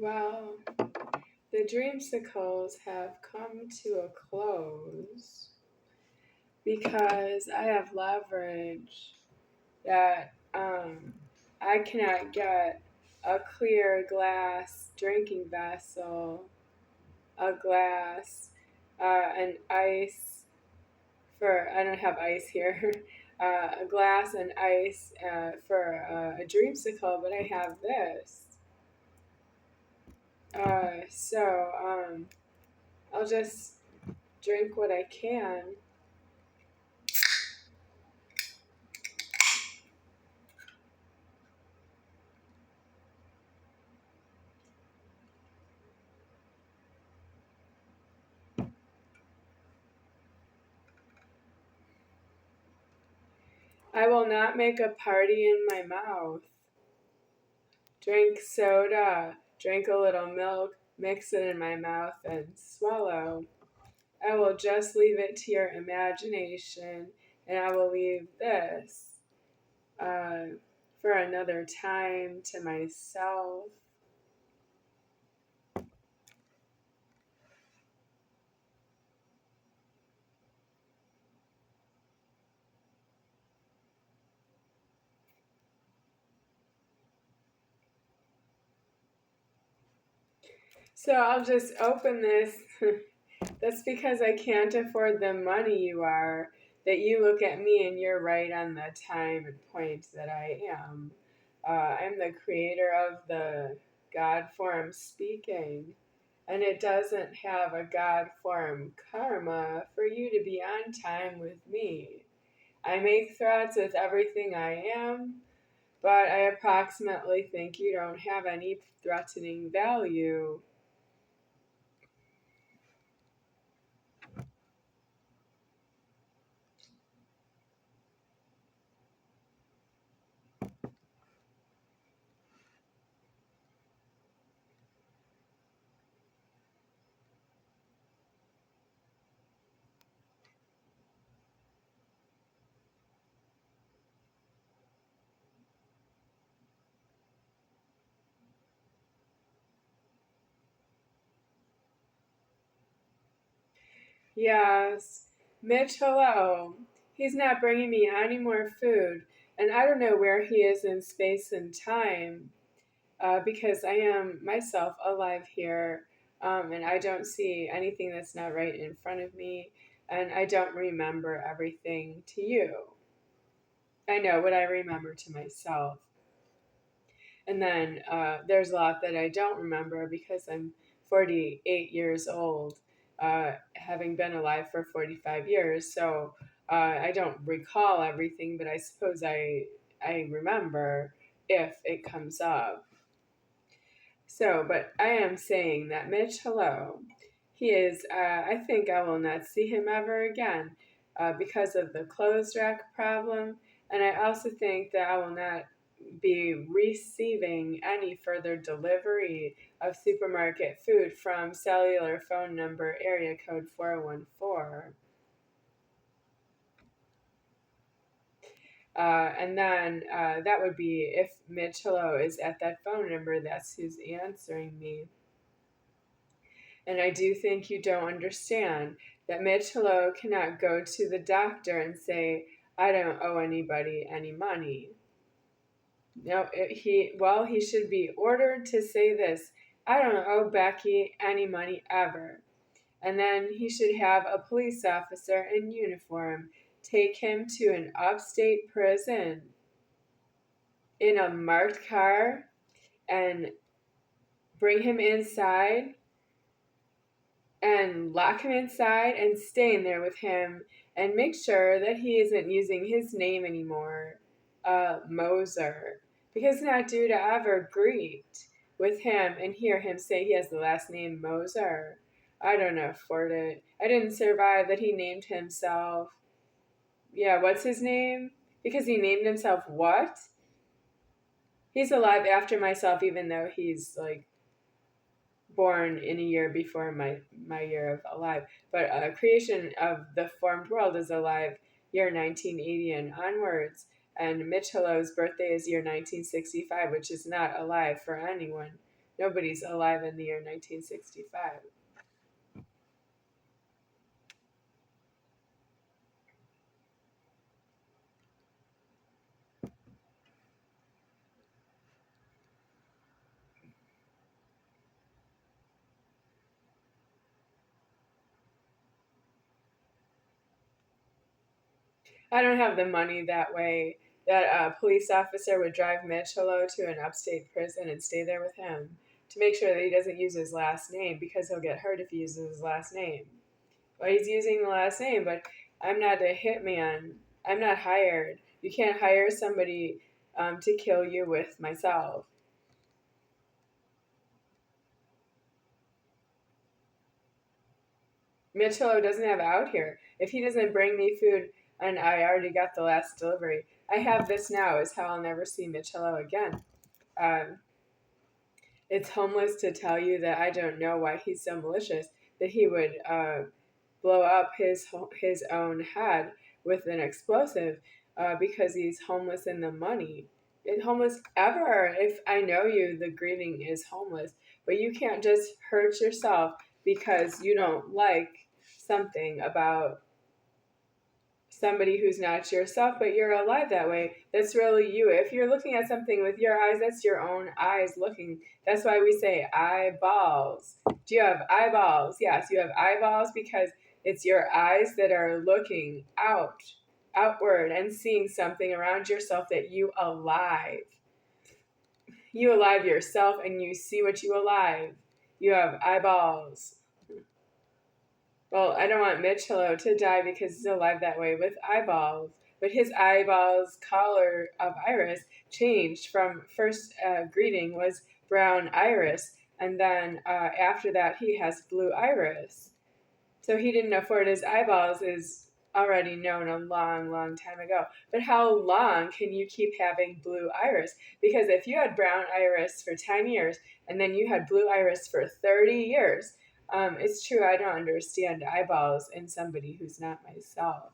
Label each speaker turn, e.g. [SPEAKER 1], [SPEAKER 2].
[SPEAKER 1] Well, the dreamsicles have come to a close because I have leverage that I cannot get a clear glass drinking vessel, a glass, an ice for, I don't have ice here, a glass and ice for a dreamsicle, but I have this. So I'll just drink what I can. I will not make a party in my mouth. Drink soda, drink a little milk, mix it in my mouth, and swallow. I will just leave it to your imagination, and I will leave this uh, for another time to myself. So I'll just open this. That's because I can't afford the money you are, that you look at me and you're right on the time and point that I am. I'm the creator of the God form speaking, and it doesn't have a God form karma for you to be on time with me. I make threats with everything I am, but I approximately think you don't have any threatening value. Yes, Mitch, hello. He's not bringing me any more food, and I don't know where he is in space and time because I am myself alive here, and I don't see anything that's not right in front of me, and I don't remember everything to you. I know what I remember to myself. And then there's a lot that I don't remember because I'm 48 years old, having been alive for 45 years. So I don't recall everything, but I suppose I remember if it comes up. So, but I am saying that Mitch, hello, he is, I think I will not see him ever again because of the clothes rack problem. And I also think that I will not be receiving any further delivery of supermarket food from cellular phone number area code 414. And then that would be if Mitch Hello is at that phone number, that's who's answering me. And I do think you don't understand that Mitch Hello cannot go to the doctor and say, I don't owe anybody any money. No, he should be ordered to say this: I don't owe Becky any money ever. And then he should have a police officer in uniform take him to an upstate prison in a marked car and bring him inside and lock him inside and stay in there with him and make sure that he isn't using his name anymore, Moser, because not due to ever greet with him and hear him say he has the last name Moser. I don't afford it. I didn't survive that he named himself. Yeah, what's his name? Because he named himself what? He's alive after myself, even though he's like born in a year before my year of alive. But creation of the formed world is alive year 1980 and onwards. And Mitch Hello's birthday is year 1965, which is not alive for anyone. Nobody's alive in the year 1965. I don't have the money that way. That a police officer would drive Mitchell to an upstate prison and stay there with him to make sure that he doesn't use his last name because he'll get hurt if he uses his last name. Well, he's using the last name, but I'm not a hitman. I'm not hired. You can't hire somebody to kill you with myself. Mitchell doesn't have out here. If he doesn't bring me food, and I already got the last delivery, I have this now, is how I'll never see Mitchell again. Um, it's homeless to tell you that I don't know why he's so malicious that he would blow up his own head with an explosive because he's homeless in the money. Homeless ever. If I know you, the greeting is homeless, but you can't just hurt yourself because you don't like something about somebody who's not yourself, but you're alive that way. That's really you. If you're looking at something with your eyes, that's your own eyes looking. That's why we say eyeballs. Do you have eyeballs? Yes, you have eyeballs because it's your eyes that are looking outward and seeing something around yourself that you alive. You alive yourself and you see what you alive. You have eyeballs. Well, I don't want Mitchell to die because he's alive that way with eyeballs. But his eyeballs color of iris changed from first greeting was brown iris, and then after that he has blue iris. So he didn't afford his eyeballs is already known a long, long time ago. But how long can you keep having blue iris? Because if you had brown iris for 10 years and then you had blue iris for 30 years, it's true, I don't understand eyeballs in somebody who's not myself.